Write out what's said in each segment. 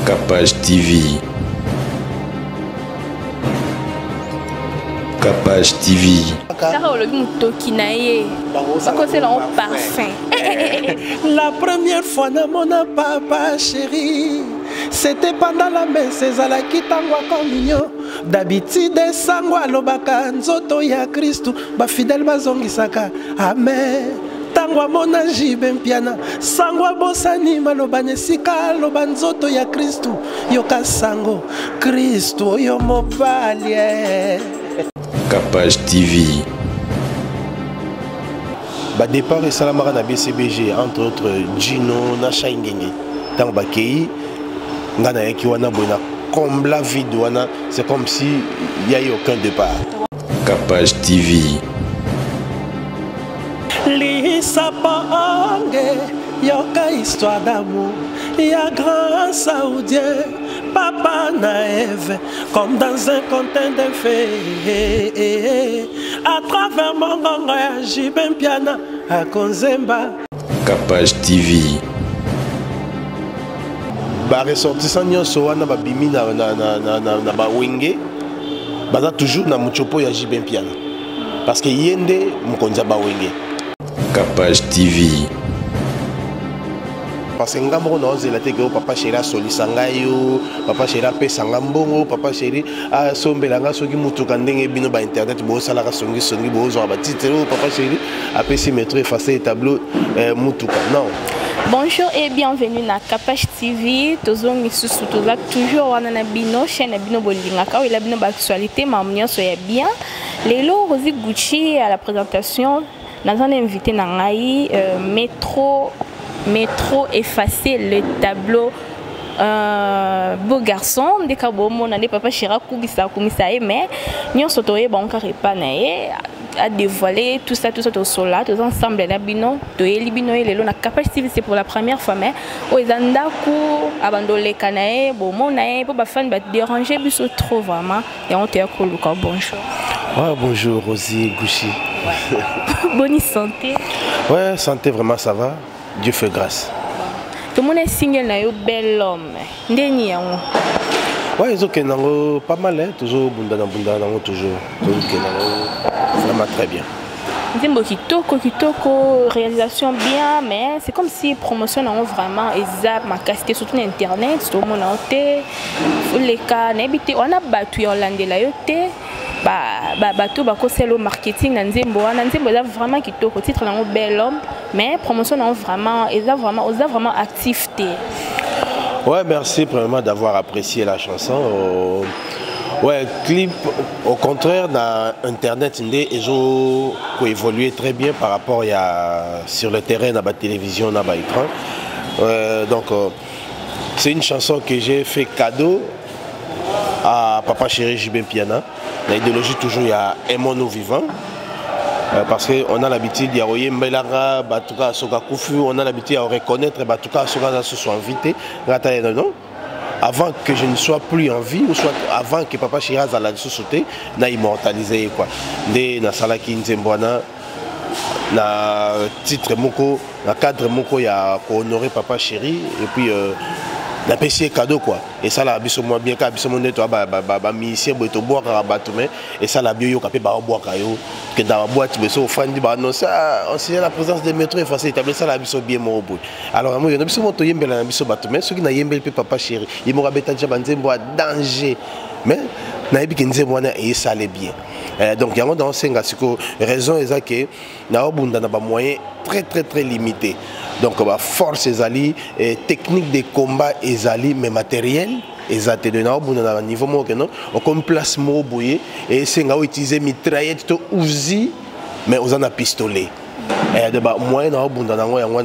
Capage TV. Capage TV. La première fois na mon papa chéri, c'était pendant la messe ezalaki tango ya communion. D'habitude sango alobaka nzoto ya Kristu, ba fidèle bazongisaka amen. Tango mona jibe mpiana, sango bosani maloba nesika loba nzoto ya Kristu, yoka sango Kristu yo mopali. Capage TV. Départ et Salamara na BCBG, entre autres Gino, Nacha Ingenge. Tant Bakei, Ngana Ekiwana Bona, comme la vie douana, c'est comme si il n'y a eu aucun départ. Capage TV. Lisapange, yoka histoire d'amour, y'a grand saoudien, papa naïve, comme dans un conte de fées. À travers mon ganga, j'y ben piana, à Konzemba. Capage TV. Ressortissant nyonso wana babimi na bawenge, baza toujours na muchopo ya Jibem Piana. Parce que yende mukonza bawenge. Capage TV. Parce que ngambo na ozela te ke papa chéri solisanga yo, papa chéri apesanga mbongo, papa chéri asombelanga soki mutuka ndenge bino ba internet bo sala ka songi bo zo ba titre papa chéri apesi mettre effacer tableau mutuka. Non. Bonjour et bienvenue na Capage TV. Tozongi susu toza toujours wana na bino chaîne bino bolinga ka ila bino ba actualité mamnyo soya bien. Lelo Rosie Gucci à la présentation. Nous avons invité Nangaï métro effacer le tableau beau garçon des kabomo na papa Chira kubisa kumisa mais nous sotoye banka repanaye a dévoilé tout ça au sola tous ensemble la bino to elibino lelo na Capage TV. C'est pour la première fois mais o ezanda ku abandole kanae bomo nae pour ba fan ba déranger biso trop vraiment et on te akoluka. Bonjour. Ouais, bonjour Rosie Gucci. Ouais. Bonne santé. Ouais, santé vraiment ça va. Dieu fait grâce. Tout le monde est single na yo bel homme. Ndeni yango. Ouais, ils ont pas mal hein, toujours bunda nango toujours. Vraiment très bien. Nzembo kitoko réalisation bien mais c'est comme si promotion nango vraiment ezap ma casquette surtout na internet tout le monde a été les cas n'habité on a battu Hollande la yote. Bato bakoselo marketing na nzembo eza vraiment kitoko titre nango bel homme mais promotion nango vraiment oza vraiment activité. Ouais, merci premièrement d'avoir apprécié la chanson. Ouais, clip au contraire dans internet ils ont évolué très bien par rapport à sur le terrain dans la télévision dans l'écran. Donc c'est une chanson que j'ai fait cadeau à papa chéri Jibem Piana. L'idéologie toujours il y a aimons-nous vivants parce qu'on a l'habitude de Mbelaga, Batuka Soga Kufu, on a l'habitude de reconnaître Batuka Soga se soit invité. Avant que je ne sois plus en vie ou soit avant que papa Chiraz a la sauté, n'a immortalisé quoi. Dès na salaki nzembwana na titre moko, na cadre moko il y a honoré papa chéri et puis la PC cadeau quoi et ça la biso moi bien ka biso monde toi ba musicien boito boire rabato mais et ça la bio yo kapé ba boire kayo que dans la boîte biso fan di ba non ça on signe la présence des métros effacer établir ça la biso bien mo boy alors moi yo biso moto yembela na biso bato mais ceux qui na yembel pe papa chéri il mo rabeta déjà banzembo danger mais na yebi kinzembo wana et ça allait bien donc yango dans senga siko raison est que na obunda na ba moyens très limités. Donc force ezali technique de combat ezali mais matériel ezate de na obunda niveau mo que non on comme place mo boyer et senga utiliser mitraillette to uzi mais on a pistolet de ba moyen na obunda na yango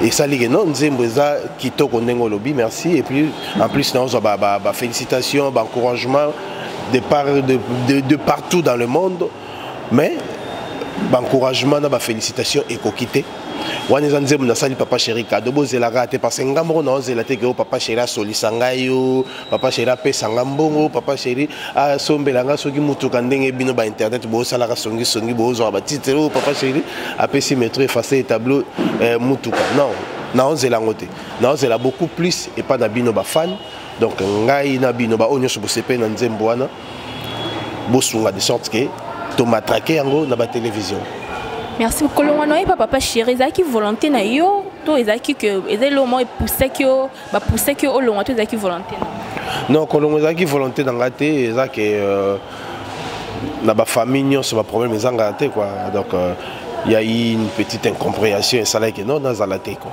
et ça ligue non nzembo eza kitoko ndengo lobi merci et puis en plus na ba félicitations ba encouragement de partout dans le monde mais encouragement na ba félicitations et kokité wana nzembo na sali papa chéri cadeau bozela raté parce que ngambo na ozela te ke papa chéri solisanga yo papa chéri apesanga mbongo papa chéri asombelanga soki mutuka ndenge bino ba internet bo sala ka songi bo zo ba titre papa chéri apesi mettre effacer tableau mutuka non naonzela ngote naonzela beaucoup plus et pas na bino ba fan donc ngai na bino ba onyo bosepe na nzembo wana bosunga de sorte que to matraquer yango na ba télévision. Merci beaucoup. Papa chéri, qui volonté na yo, to ezaki que ezelo mo pousser que ba pousser que au long to ezaki volonté. Non, kolongo ezaki volonté na ngate ezaki na ba famille sur ba problème ezanga te quoi. Donc il y a eu une petite incompréhension et ça là que non dans la tête quoi.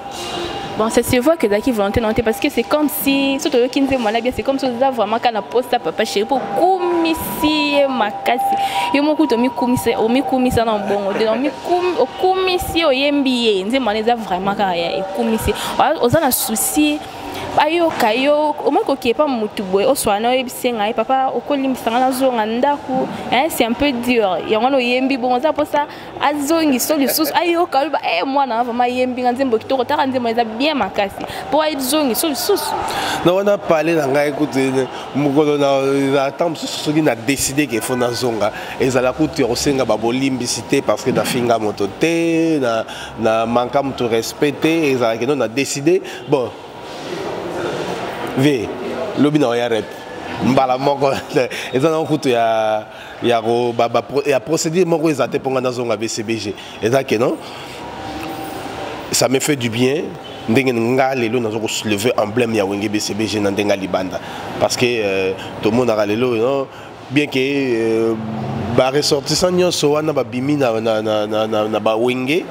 Bon, ça se voit que Zaki volonté non parce que c'est comme si surtout qui nous moi bien c'est comme si on a vraiment quand on poste papa chéri pour commisser makasi. Yo mo kuto mi commisser o mi commisser non bon de mi commisser o yembi nze moi les vraiment quand ya commisser. On a un souci ayo kayo au moins que pas mutu boy o soit na ebisenga papa okolimisa na zonga ndaku c'est un peu dur ya ngano yembi bon ça pour ça azongi solution ayo kayo moi na vraiment yembi nzembo kitoko taka nzembo eza bien makasi pour azongi solution non on a parlé na ngai écoute mukolo na attendre ce qui n'a décidé qu'il faut na zonga ezala kutu osenga ba bolimbicité parce que na finga mototé na manka mutu respecter ezala que non a décidé bon V, lobi na ya rep. Mbala moko ezana okutu ya procédure moko ezate ponga na zonga BCBG. Ezake non? Ça me fait du bien. Ndenge nga lelo nazo ko soulever emblème ya wenge BCBG na ndenga libanda parce que tout le monde a lelo non bien que ba ressortissant nyonso wana ba bimi na ba wenge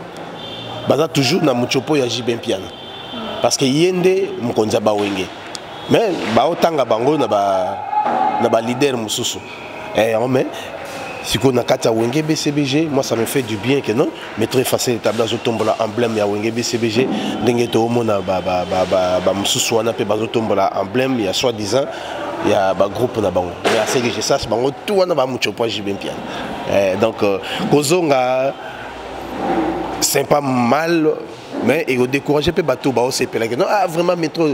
baza toujours na muchopo ya Jibin Piana parce que yende mukonza ba wenge. Mais baotanga bango na ba leader mususu mais si on a kata wenge BCBG moi ça me fait du bien que non mais très facile tabla zo tombola emblème ya wenge BCBG ndenge to mona ba mususu wana pe bazo tombola emblème ya soi-disant ya ba groupe na bango ya CGG ça bango tout wana ba mucho point Jibin Piana donc kozonga c'est pas mal. Mais il faut décourager les bateaux, non, ah vraiment métro,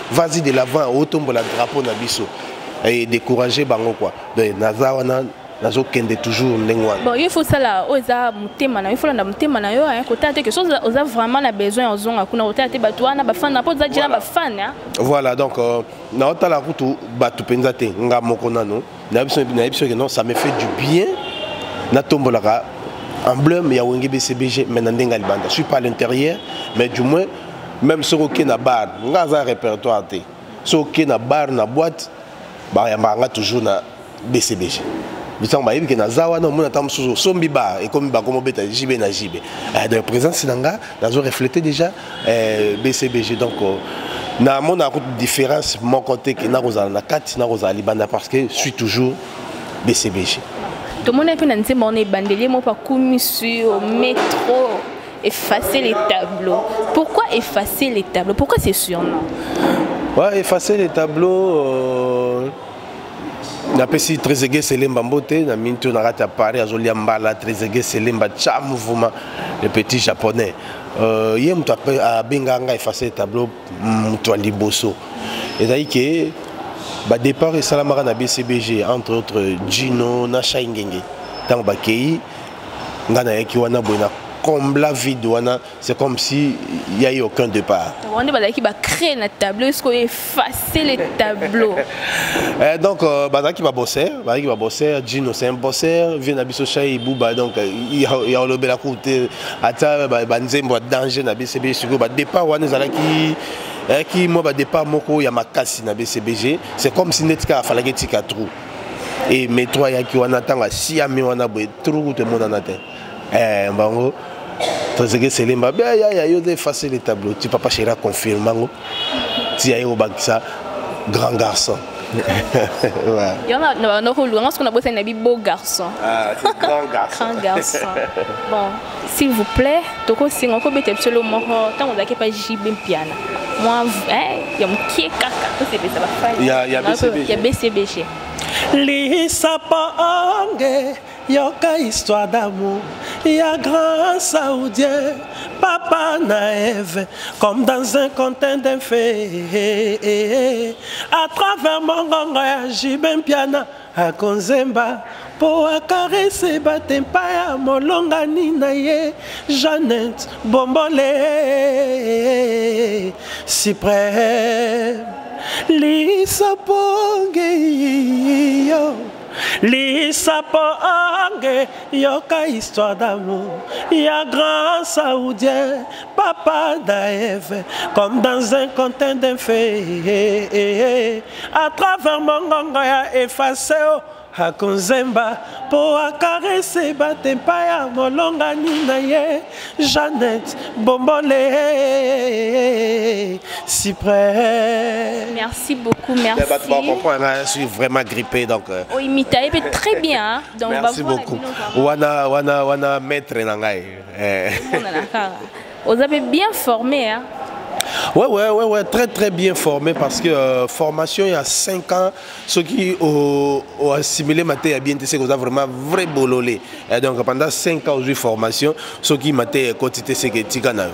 vas-y de l'avant, automne la drapeau na biso et décourager bango quoi. Donc nazawana nazo kende toujours ndengwa. Bon, il faut ça là, oza mutema na, il faut la mutema na yo hein, côté quelque chose oza vraiment la besoin ozonga kuna côté te bato wana ba fan na po za djina ba fan hein. Voilà donc na ota la route bato penzate nga mokona no. Na biso que non, ça me fait du bien. Na tombolaka emblème ya wenge BCBG mais ndenga libanda. Je suis pas à l'intérieur mais du moins même sur aucun na bar, ngaza répertoire té. Sur aucun bar na boîte ba ya toujours na BCBG. Bisang ba yebi na zawa na mona tam suzo sombi ba et comme ba comme beta JB na JB. De présence nanga nazo refléter déjà BCBG donc na mona différence mon côté que na rozala na 4 na rozala libanda parce que je suis toujours BCBG. Tout le monde a pu nous dire que bandelier m'a pas commis sur au métro effacer les tableaux. Pourquoi effacer les tableaux? Pourquoi c'est sûr non? Ouais, effacer les tableaux. Na pesi Trezeguet Selemba Mbote na minto na rata Paris azolia mbala Trezeguet Selemba cha mouvement le petit japonais. Hier mtu a benganga effacer les tableaux mtu aliboso. Et d'ailleurs que ba départ et salamara na BCBG entre autres Gino na Shaingenge tant bakei ngana yaki wana boina combla vide wana c'est comme si il y a eu aucun départ. On est bazaki ba créer na tableau est-ce qu'on effacer les tableaux. Donc bazaki ba bosser Gino c'est un bosseur vient na biso Shai Buba donc il y a le bela côté ata ba nzembo danger na BCBG sur ba départ wana zalaki qui moi ba départ moko ya makasi na BCBG c'est comme si netka fallait tika trou et métro ya ki wana tanga si ami wana boy trou te mona na te bango Trezeguet Selemba ya yo de effacer les tableaux tu papa chéra confirme bango ti ya yo bakisa grand garçon. Ouais. Il y en a ce qu'on a besoin d'un beau garçon. Ah, c'est grand garçon. Grand garçon. Bon, s'il vous plaît, toko singo ko bete solo moko tant on a pas Jibin Piana. Moi il y a mon qui kaka, c'est ça va faire. Il y a BCBG. Il y a BCBG. Lisapa ange yoka histoire d'amour. Il y a grand saoudien, papa naïve, comme dans un conte d'un fait. À travers mon ganga, Jibin Piana, à Konzemba, po akarese batempa ya molongani na ye Jeannette Bombole Cyprès Lisaponge yo Lisaponge yoka histoire d'amour ya grand saoudien papa d'Ève comme dans un conte d'un fée à travers mon gongo ya effacé Hakonzemba po akarese batempa ya molongani na ye Jeannette Bombole Cyprès. Merci beaucoup, merci. Je suis vraiment grippé donc. Oui, imité très bien. Donc, merci beaucoup. Wana maître nangai. Vous avez bien formé hein. Ouais, très bien formé parce que formation il y a 5 ans, ceux qui ont assimilé ma thé à bien c'est qu'on a vraiment vrai bololé. Et donc pendant 5 ans de formation, ceux qui m'a été quotité c'est que Tigana.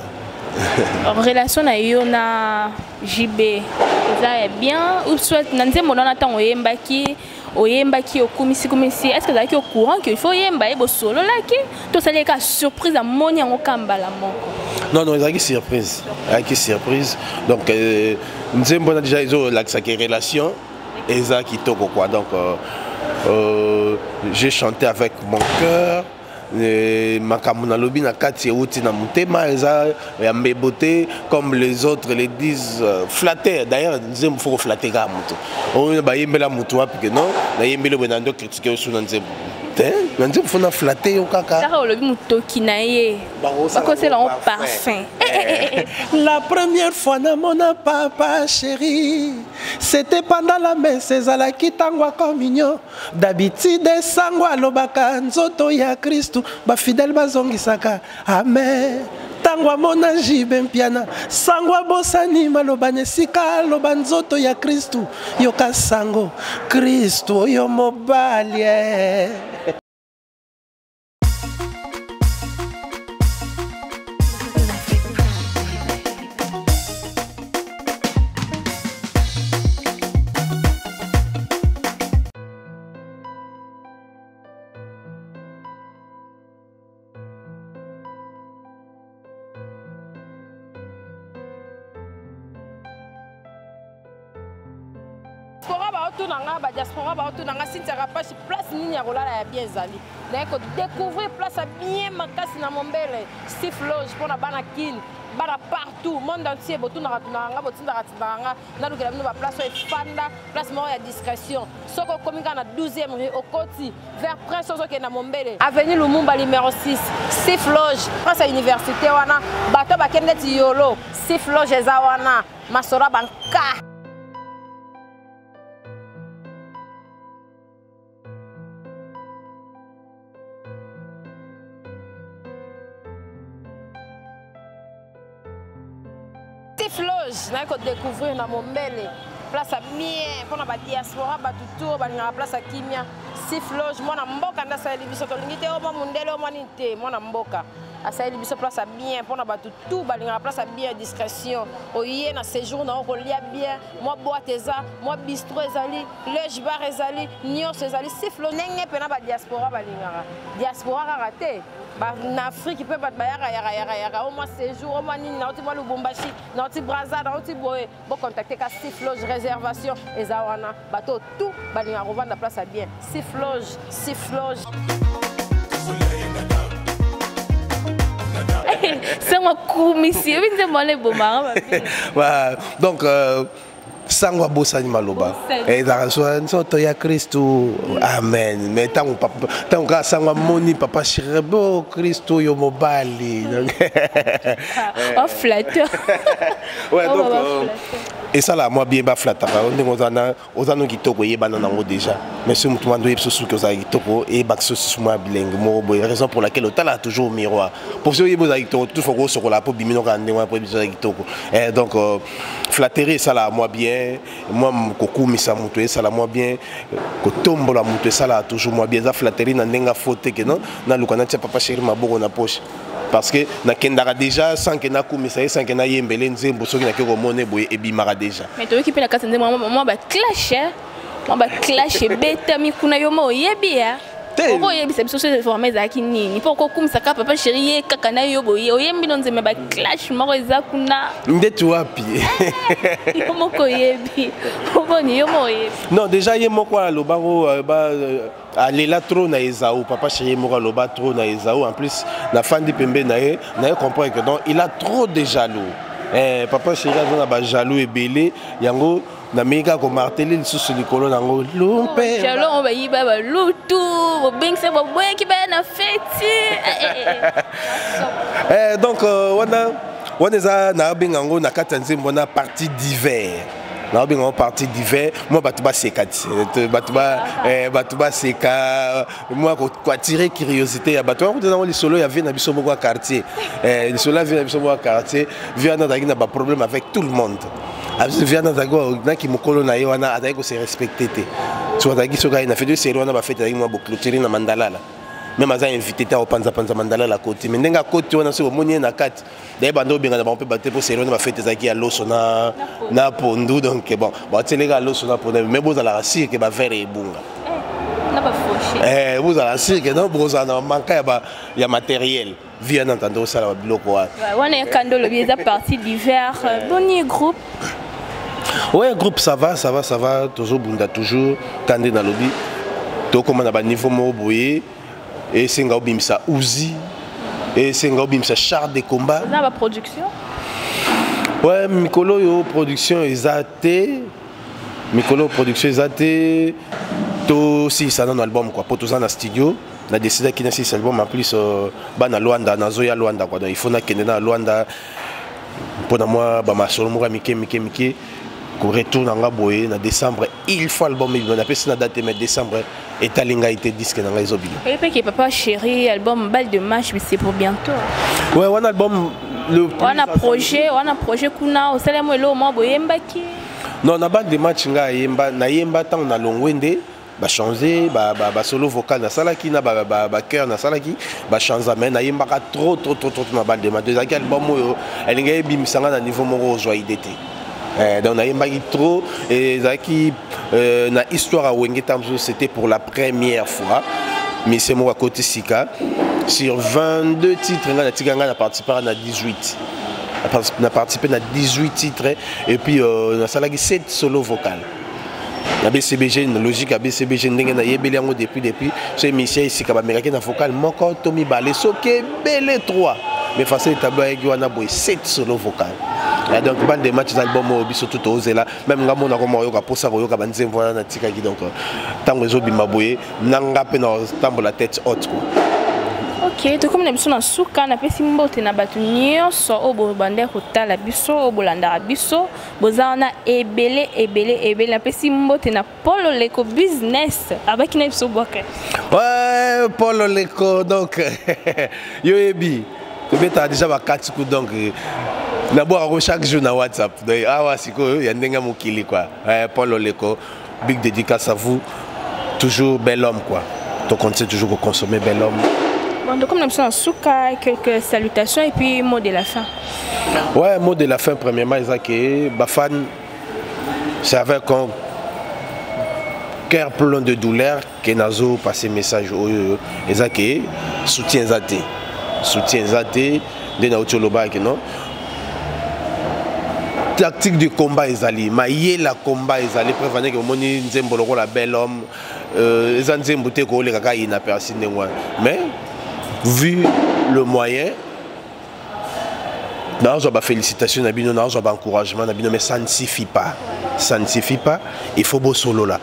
En relation à Yona JB, ça est bien ou soit nanze mon attend oyembaki okumisi est-ce que vous êtes au courant qu'il faut yemba ebo solo là qui tout ça les cas surprise à moni en kambala moko. Non, il y a une surprise. Donc, nous avons déjà une relation et ça qui toque quoi. Donc, j'ai chanté avec mon cœur. Makamuna lobi na kati outi na mutema eza ya mbebote comme les autres les disent flatter. D'ailleurs, nous avons faut flatter ga mutu. On ba yembela mutu apike non, na yembelo benando critiquer sur nanze. Nanze fona flatter au kaka. Ça lobi mutu kinaye. Bako c'est là parfum. La première fois na mon papa chéri, c'était pendant la messe ezalaki tangwa communion. D'habitude sangwa lobaka nzoto ya Christ. Ba fidèle bazongisaka amen tangwa mona jibe mpiana sangwa bosani malobane sika lobanzoto ya Kristu yoka sango Kristu yo mobalie. Diaspora ba otunanga Cynthia Pache place nini ya kolala ya bien zali. D'accord, découvrir place bien makasi na Mombele, Steve Loge pour na bana kin, bana partout, monde entier botunanga tunanga botinda ratinanga, na lukela bino ba place e fanda, place mo ya discrétion. Soko kominga na 12e rue au Koti, vers Prince Ozoke na Mombele, avenue Lumumba numéro 6, Steve Loge, place à université wana, bato ba kende ti yolo, Steve Loge eza wana, masora banka. Loge, n'a qu'à découvrir dans Mombele, place à bien, pour la diaspora, tout la place à Kimia, Sif Loge, moi na mboka na sa libiso to lingite o mundele o manite, moi na mboka. À sa libiso place à bien, pour la tout la place à bien discrétion. O yé na séjour na o lia bien, moi boîte eza, moi bistrot ezali, lege bar ezali, nyos ezali, Sif Loge nenge pena ba diaspora balingara. Diaspora raté. En Afrique, peut pas au moins séjour, au moins Lubumbashi, Nauti Braza, Nauti Boé, bon contacter qu'à Sifloge, réservation, et Zawana, bateau, tout, balinga revendre la place à bien. Sifloge. C'est mon commissaire, oui, c'est mon les beaux marins. Donc, sangwa bosani maloba et dans nzoto ya Kristu amen mais tant que sangwa moni papa chirebo Kristu yo mobali oh flatteur ouais donc et ça là moi bien ba flatter on est ozana kitoko yebana nango déjà mais ce mutu mando yebso su que ça kitoko et bakso suma bilingue mo boy raison pour laquelle otala a toujours miroir pour ce yebo za kitoko tout faut ko sokola po bimino ka ndengwa po biso kitoko et donc flatterer ça là moi bien moi kokumisa mutu et ça là moi bien ko tombola mutu ça là toujours moi bien za flatterie na ndenga faute que non na lukana tia papa chéri maboko na poche parce que na kendara déjà sans que na kumisa sans que na yembele nzembo soki na keko mone boye ebimara déjà mais toi qui pe na katende moi ba clash moi ba clash beta mi kuna yo mo yebi ya Pourquoi il y a des choses formées à Kini? Pourquoi comme ça papa chéri kakana yoboye oyembi non zeme ba clash moko ezakuna. Ndetu wapi? Yomoko yebi. Oboni yomo yebi. Non, déjà yemoko la lobaro ba alela trop na Esaou, papa chéri moko loba trop na Esaou, en plus la fan de Pembe na comprend que non, il a trop de jaloux. Papa chéri a ba jaloux et belé yango na meka ko marteler sous le colon nango lumpe. Jaloux on va y ba lutu, bing se bo ki ba na feti. Donc on eza na bingango na katanzi mbona partie d'hiver. Na bingango partie d'hiver, moi batuba sekati. Batuba seka, moi ko attirer curiosité ya batuba ko dans les solo ya vient na biso moko quartier. Les solo vient na biso moko quartier, vient na ba problème avec tout le monde. Vient na zago na ki mokolo na yo wana ataki ko se respecter te. Tu vois ki soka ina fait de série wana ba fête avec moi bo clôturer na mandala là. Même à invité ta panza mandala la côté mais ndenga côté wana so moni na kat d'ailleurs bando benga ba on peut battre pour série wana ba fête zaki à loso na pondu donc bon tu les gars loso na pondu mais vous à la racine que ba verre et bunga na ba fauché vous à la racine que non brosa na manka ya matériel vient entendre ça la biloko wa wana kando le bieza partie d'hiver boni groupe. Ouais, groupe ça va, toujours bunda toujours tandé dans lobby. To comme on a niveau mo boyer et c'est ngao bimsa Uzi et c'est ngao bimsa char de combat. Dans la production. Ouais, Mikolo yo production exaté. Mikolo production exaté. To si ça dans album quoi, pour tout ça dans studio. Na décidé qu'il y a 6 albums en plus ba na Luanda na Zoya Luanda quoi. Donc il faut na kende na Luanda pour moi ba ma solo mo mike qu'on retourne en Gaboé en décembre, il faut l'album, on appelle ça date mais décembre et Talinga était disque dans les obis. Et puis papa chéri, album balle de match, mais c'est pour bientôt. Ouais, on a album on a projet kuna au salaire moi mo boyembaki. Non, na balle de match nga yemba na yemba tant on a longwende ba changer ba solo vocal na salaki na ba cœur na salaki ba changer mais na yemba trop na balle de match. Deux album elle nga bimisanga na niveau moko joie d'été. Donc on a eu trop et Zaki na histoire à Wengetam c'était pour la première fois mais c'est moi à côté Sika sur 22 titres on a participé à 18 on a participé à 18 titres et puis on a salagi 7 solo vocales la BCBG une logique à BCBG ndenge na yebeli yango depuis c'est Michel Sika ba américain na vocal moko Tommy Balé soké belé 3 mais face tableau avec wana boy 7 solo vocales. Et donc bande de matchs d'album au biso tout osé là même ngamo na komo yoka posa ko yoka banze voilà na tika ki donc tango ezo bima boye nanga pe na tambo la tête haute quoi. OK to comme na biso na suka na pesi mbote na batu nyonso obo bande ko tala biso obo landa biso bozana ebele na pesi mbote na Polo Leko business abaki na biso boka. Ouais Polo Leko donc yo ebi to beta déjà ba 4 coups donc d'abord chaque jour na WhatsApp. Ah ouais, c'est quoi? Il y a un mokili quoi. Polo Leko, big dédicace à vous. Toujours bel homme quoi. Donc on sait toujours consommer bel homme. Bon, donc comme nous sommes en souka, quelques salutations et puis mot de la fin. Ouais, mot de la fin premièrement, Isaac, Bafan, c'est avec un cœur plein de douleur que Nazo passé message au Isaac, soutien Zate, de Naoto Loba non. Tactique du combat ezali maïe la combat ezali prévenir que moni nzembo loko la bel homme nzembo te ko le kaka ina personne ngwa mais vu le moyen dans ba félicitations na bino dans ba encouragement na bino mais ça ne suffit pas il faut beau solo là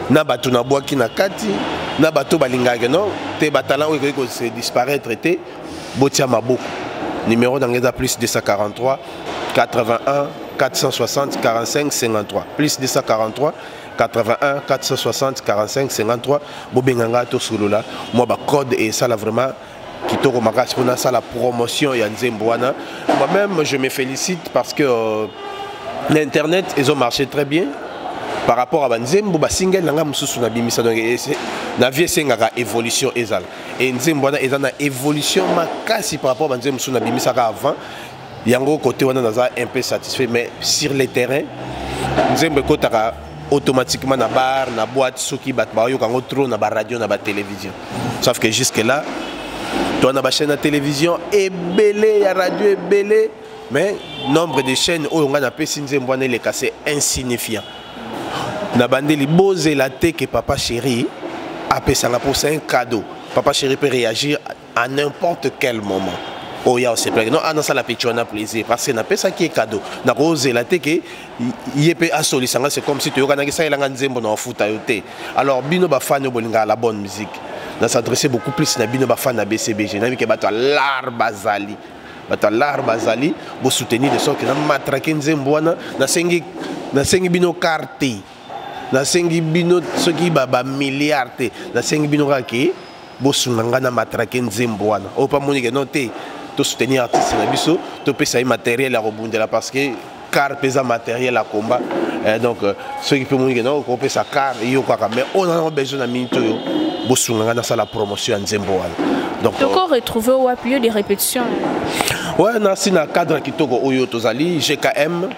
na batu na boaki na kati na bato balingaka non te batala o ko se disparaître te botia maboko. Numéro d'Angeza plus 243 81 460 45 53 plus 243 81 460 45 53 bobenganga to solola moi ba code et ça là vraiment qui toko makas pour ça la promotion ya nzemboana moi-même je me félicite parce que l'internet ils ont marché très bien par rapport à Nzembo ba single nanga mususu na bimisa donc na vie sengaka évolution ezala et Nzembo na ezana évolution makasi par rapport à Nzembo mususu na bimisa avant yango côté wana naza un peu satisfait mais sur le terrain Nzembo kotaka automatiquement na bar, na boîte, ceux qui battent ba yo kango trop na ba radio, na ba télévision. Sauf que jusque là, toi na ba chaîne de télévision et belé, ya radio et belé, mais nombre de chaînes où on a pesi nzembo na les casser insignifiant. Na bandeli bosé la té que papa chéri a payé pour c'est un cadeau. Papa chéri peut réagir à n'importe quel moment. Oh ya c'est plaît. Non, ah non ça la petite on a plaisir parce que na payé ça qui est cadeau. Na rosé la té que y peut assolir ça c'est comme si tu organises ça il a nzembo na futa yote. Alors bino ba fan bolinga la bonne musique. Na s'adresser beaucoup plus na bino ba fan na BCBG. Na mi ke bato l'art bazali. Bato l'art bazali pour soutenir de sorte que na matraquer nzembo wana na sengi bino carte. Na sengi bino ce qui baba milliard te na sengi bino kaki bosunanga na matraquer nzembo wana o pa monique noté to soutenir artiste na biso to pesa matériel à rebondela parce que car pesa matériel à combat donc ceux qui peut monique non ko pesa car yo kwa mais on a besoin na minute yo bosunanga na sala promotion nzembo wana donc encore retrouver au lieu de répétition ouais na sina cadre kitoko oyo tozali GKM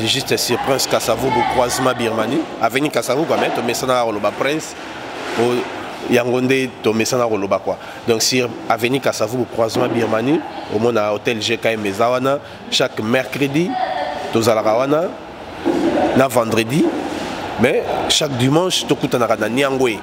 juste sur Prince Kassavou au croisement Birmanie avenue Kassavou quand même to mesana roloba Prince au Yangonde to mesana roloba quoi donc sur avenue Kassavou au croisement Birmanie au mon hôtel GKM Mezawana chaque mercredi to zalarawana na vendredi mais chaque dimanche to kutana na Niangwe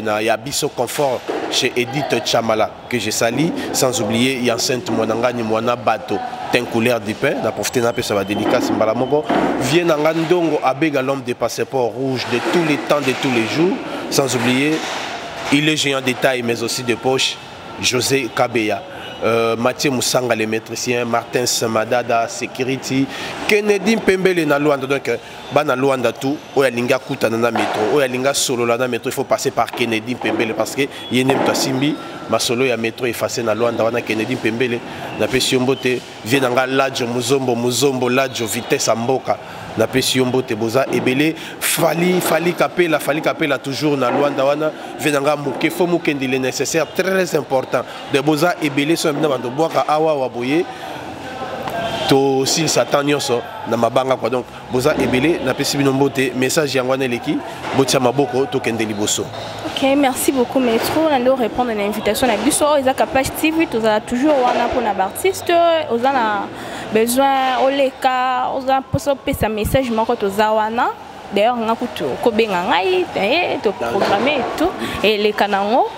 na Yabiso Confort chez Edith Chamala que je salue sans oublier Yacinthe Monangani Mwana Bato teint couleur du pain na profiter na peu ça va dédicace mbala moko vient ngandongo abega l'homme des passeports rouges de tous les temps de tous les jours sans oublier il est géant de taille mais aussi de poche José Kabeya Mathieu Moussanga les métriciens Martin Samadada Security Kennedy Pembele na Luanda donc bana Luanda tout oya linga kuta na métro oya linga solo la na métro il faut passer par Kennedy Pembele parce que yenem to simbi ma solo ya métro effacé na Luanda wana Kennedy Pembele na pesi mbote vient nga ladjo muzombo ladjo vitesse amboka na pesi mbote boza ebele fali kapela toujours na Luanda wana vient nga muke fo mukendi le nécessaire très important de boza ebele so na bando boka awa waboye to si satan nyonso na mabanga quoi donc boza ebele na pesi bino mbote message yangwana leki botia maboko to kende liboso. Ok, merci beaucoup Maître. On doit répondre à l'invitation à Bisso. Ils ont Capage TV, tu as toujours pour les artistes, ils ont besoin au leka, ils ont besoin de message mais aux awana. D'ailleurs, on a programmé et tout et les canaux.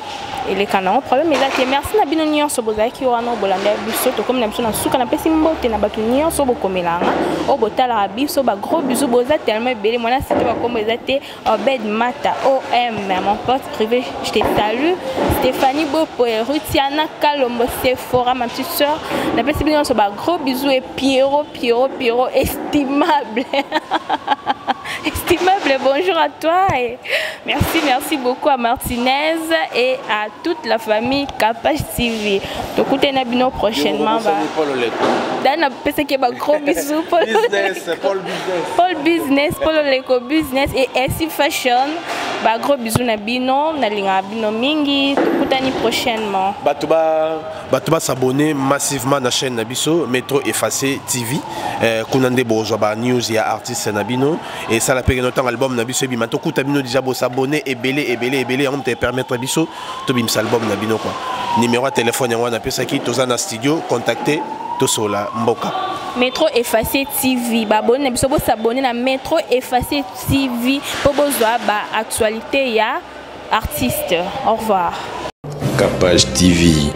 Et les canaux problème mais là que merci na bino nyonso bozaki wana bolanda biso to comme na biso na suka na pesi mbote na batu nyonso bokomelanga o botala biso ba gros bisous boza tellement belé moi c'était ba comme ezate Obed Mata OM mon pote privé je te salue Stéphanie Bopo et Rutiana Kalombo Sephora ma petite soeur na pesi bino nyonso ba gros bisous et Pierrot estimable estimable bonjour à toi et merci beaucoup à Martinez et à toute la famille Capage TV. Donc, écoutez Nabino prochainement. Dans un gros bisous. Paul Business, Paul Leko Business et SC Fashion. Gros bisous Nabino, Nabino Mingi. Écoutez prochainement. Batuba s'abonner massivement à la chaîne Nabiso, Métro Effacé TV. Kunande Bozoba News, il y a artiste Nabino. Et ça la paye notre album Nabiso. Bimato Kutabino déjà s'abonner et belé. On te permettre Nabiso. Tobim album Nabino quoi. Numéro de téléphone on appelle ça qui tozana studio contacter tosola mboka. Métro Effacé TV. Babone Nabiso bo s'abonner na Métro Effacé TV pour besoin ba actualité ya artiste. Au revoir. Capage TV.